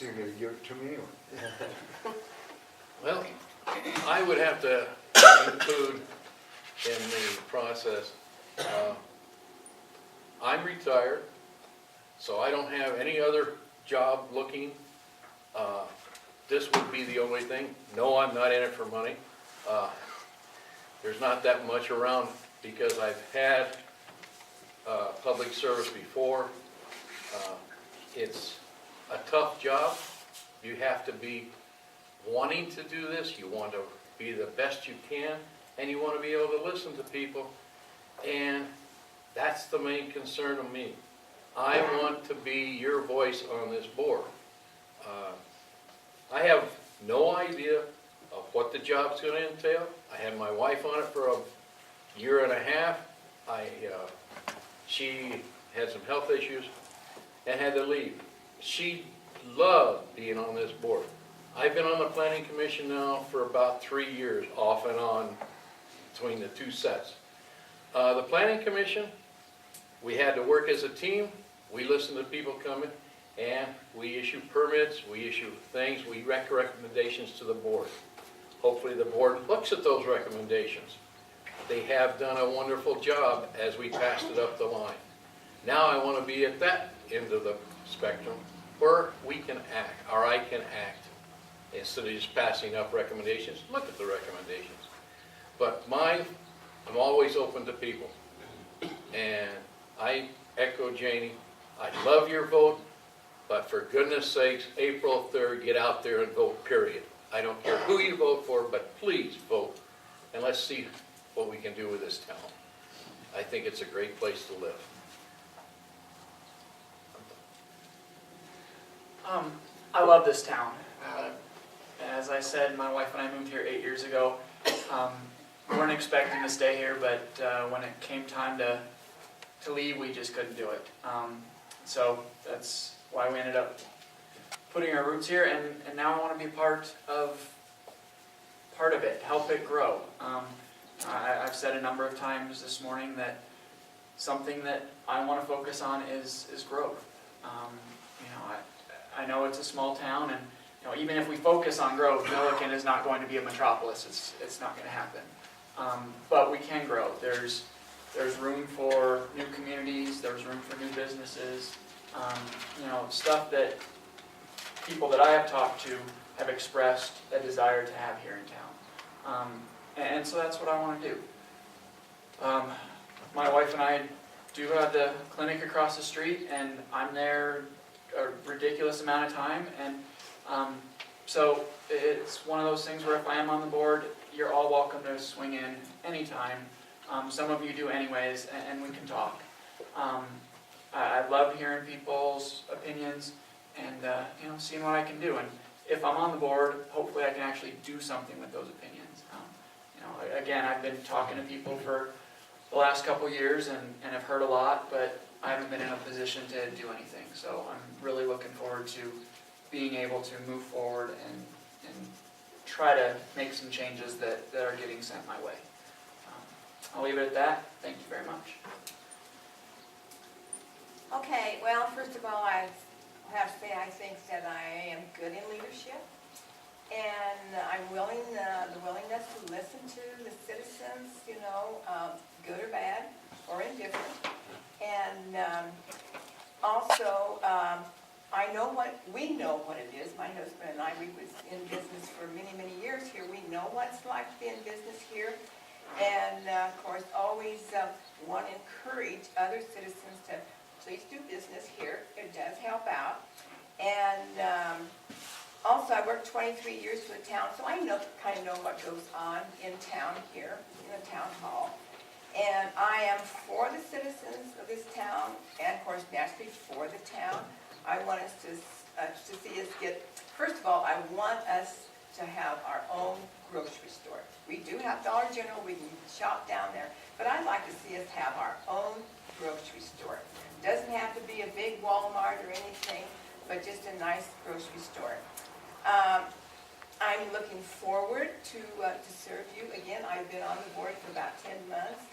So you're gonna give it to me anyway? Well, I would have to include in the process, I'm retired, so I don't have any other job looking. This would be the only thing. No, I'm not in it for money. There's not that much around because I've had public service before. It's a tough job. You have to be wanting to do this. You want to be the best you can, and you want to be able to listen to people. And that's the main concern of me. I want to be your voice on this board. I have no idea of what the job's going to entail. I had my wife on it for a year and a half. She had some health issues and had to leave. She loved being on this board. I've been on the planning commission now for about 3 years, off and on between the two sets. The planning commission, we had to work as a team. We listened to people coming, and we issue permits, we issue things, we make recommendations to the board. Hopefully the board looks at those recommendations. They have done a wonderful job as we passed it up the line. Now I want to be at that end of the spectrum where we can act, or I can act. Instead of just passing up recommendations, look at the recommendations. But I'm always open to people. And I echo Janie, I love your vote, but for goodness sakes, April 3rd, get out there and vote, period. I don't care who you vote for, but please vote. And let's see what we can do with this town. I think it's a great place to live. I love this town. As I said, my wife and I moved here 8 years ago. We weren't expecting to stay here, but when it came time to leave, we just couldn't do it. So that's why we ended up putting our roots here, and now I want to be part of it, help it grow. I've said a number of times this morning that something that I want to focus on is growth. I know it's a small town, and even if we focus on growth, Milliken is not going to be a metropolis. It's not going to happen. But we can grow. There's room for new communities. There's room for new businesses. Stuff that people that I have talked to have expressed a desire to have here in town. And so that's what I want to do. My wife and I do have the clinic across the street, and I'm there a ridiculous amount of time. And so it's one of those things where if I am on the board, you're all welcome to swing in anytime. Some of you do anyways, and we can talk. I love hearing people's opinions and seeing what I can do. And if I'm on the board, hopefully I can actually do something with those opinions. Again, I've been talking to people for the last couple years and have heard a lot, but I haven't been in a position to do anything. So I'm really looking forward to being able to move forward and try to make some changes that are getting sent my way. I'll leave it at that. Thank you very much. Okay, well, first of all, I have to say I think that I am good in leadership, and I'm the willingness to listen to the citizens, good or bad or indifferent. And also, we know what it is. My husband and I, we was in business for many, many years here. We know what it's like to be in business here. And of course, always want to encourage other citizens to please do business here. It does help out. And also, I worked 23 years for the town, so I kind of know what goes on in town here, in the town hall. And I am for the citizens of this town, and of course, naturally for the town. I want us to see us get, first of all, I want us to have our own grocery store. We do have Dollar General, we can shop down there, but I'd like to see us have our own grocery store. Doesn't have to be a big Walmart or anything, but just a nice grocery store. I'm looking forward to serve you. Again, I've been on the board for about 10 months,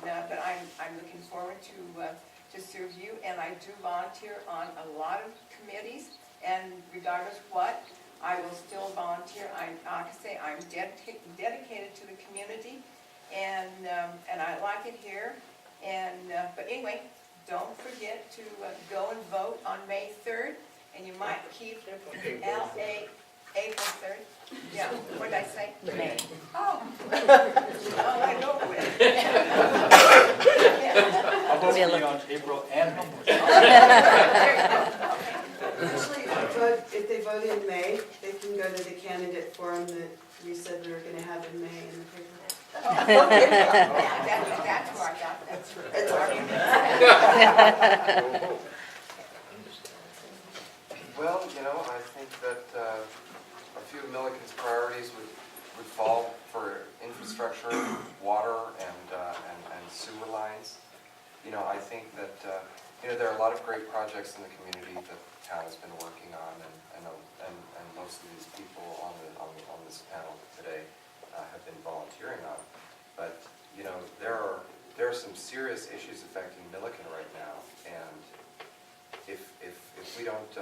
but I'm looking forward to serve you. And I do volunteer on a lot of committees, and regardless what, I will still volunteer. Like I say, I'm dedicated to the community, and I like it here. But anyway, don't forget to go and vote on May 3rd, and you might keep L.A. April 3rd. Yeah, what did I say? May. Oh. Oh, I know it. I'll vote for you on April and May. There you go. Okay. Actually, if they vote in May, they can go to the candidate forum that we said we were going to have in May in the paper. Yeah, that's where I got that. It's our Well, you know, I think that a few of Milliken's priorities would fall for infrastructure, water, and sewer lines. You know, I think that, you know, there are a lot of great projects in the community that the town has been working on, and most of these people on this panel today have been volunteering on. But, you know, there are some serious issues affecting Milliken right now, and if we don't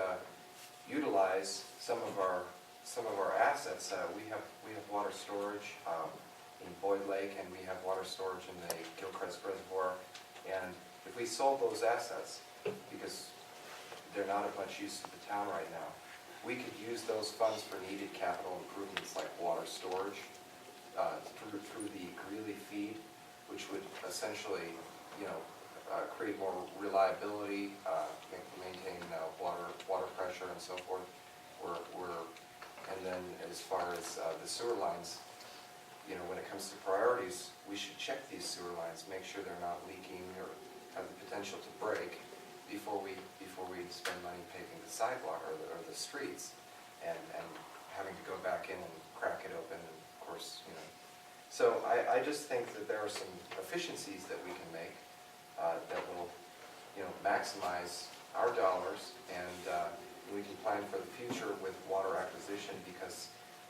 utilize some of our assets, we have water storage in Boyd Lake, and we have water storage in the Gilchrist Reservoir, and if we sold those assets, because they're not of much use to the town right now, we could use those funds for needed capital improvements like water storage through the Greeley feed, which would essentially, you know, create more reliability, maintain water pressure and so forth. And then as far as the sewer lines, you know, when it comes to priorities, we should check these sewer lines, make sure they're not leaking or have the potential to break before we spend money paving the sidewalk or the streets, and having to go back in and crack it open, and of course, you know. So I just think that there are some efficiencies that we can make that will, you know, maximize our dollars, and we can plan for the future with water acquisition, because,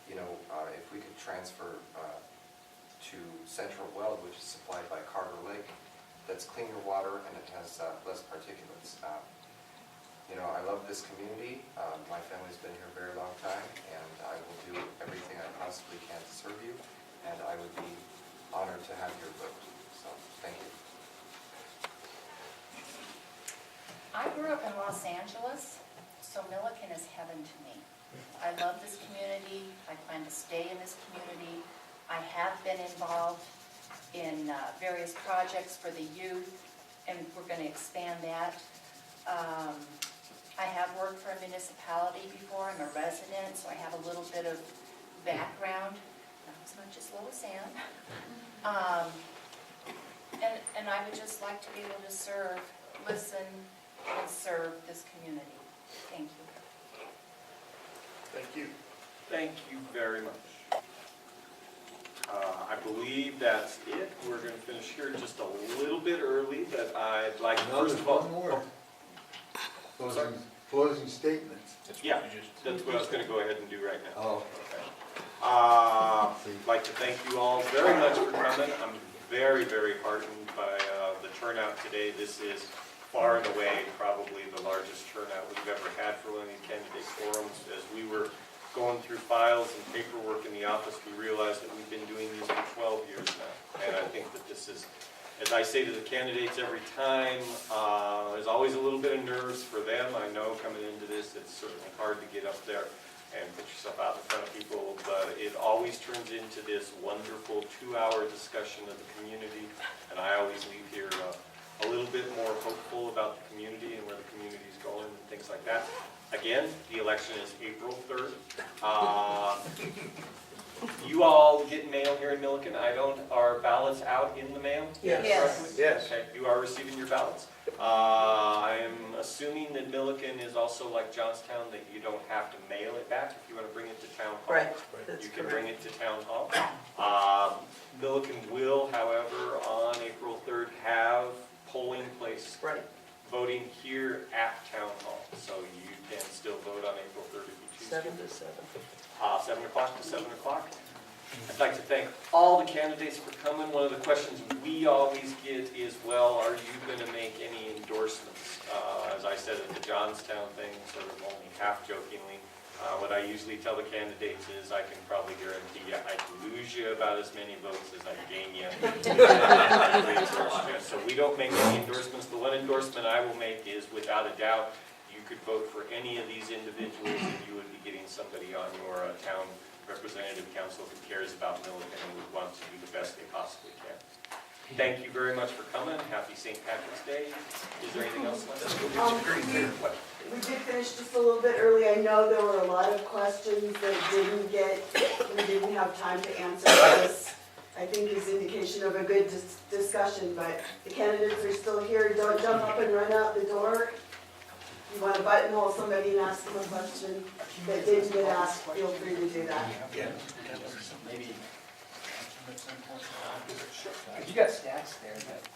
you know, if we could transfer to Central Weld, which is supplied by Carter Lake, that's cleaner water and it has less particulates. You know, I love this community. My family's been here a very long time, and I will do everything I possibly can to serve you, and I would be honored to have your vote. So, thank you. I grew up in Los Angeles, so Milliken is heaven to me. I love this community. I plan to stay in this community. I have been involved in various projects for the youth, and we're going to expand that. I have worked for a municipality before. I'm a resident, so I have a little bit of background, not as much as Lois Ann. And I would just like to be able to serve, listen, and serve this community. Thank you. Thank you. Thank you very much. I believe that's it. We're going to finish here just a little bit early, but I'd like, No, first there's of all... one more. Closing statements. Yeah, that's what I was going to go ahead and do right now. Oh. Okay. I'd like to thank you all very much for coming. I'm very, very heartened by the turnout today. This is far and away probably the largest turnout we've ever had for one of these candidate forums. As we were going through files and paperwork in the office, we realized that we've been doing these for 12 years now. And I think that this is, as I say to the candidates every time, there's always a little bit of nerves for them. I know coming into this, it's certainly hard to get up there and put yourself out in front of people, but it always turns into this wonderful 2-hour discussion of the community, and I always leave here a little bit more hopeful about the community and where the community is going and things like that. Again, the election is April 3rd. You all get mail here in Milliken. Are ballots out in the mail? Yes. Yes. Okay, you are receiving your ballots. I am assuming that Milliken is also like Johnstown, that you don't have to mail it back if you want to bring it to town hall. Right, that's You can correct. bring it to town hall. Milliken will, however, on April 3rd have polling place Right. voting here at town hall. So you can still vote on April 3rd if you choose to. 7 to 7. 7 o'clock to 7 o'clock. I'd like to thank all the candidates for coming. One of the questions we always get is, well, are you going to make any endorsements? As I said at the Johnstown thing, sort of only half jokingly, what I usually tell the candidates is I can probably guarantee you I can lose you about as many votes as I gain you. So we don't make any endorsements. The one endorsement I will make is, without a doubt, you could vote for any of these individuals and you would be getting somebody on your town representative council who cares about Milliken and would want to do the best they possibly can. Thank you very much for coming. Happy St. Patrick's Day. Is there anything else? What? We did finish just a little bit early. I know there were a lot of questions that we didn't have time to answer. This, I think, is indication of a good discussion, but the candidates are still here. Don't jump up and run out the door. You want to buttonhole somebody and ask them a question that didn't get asked, feel free to do that. Maybe. You got stacks there, but.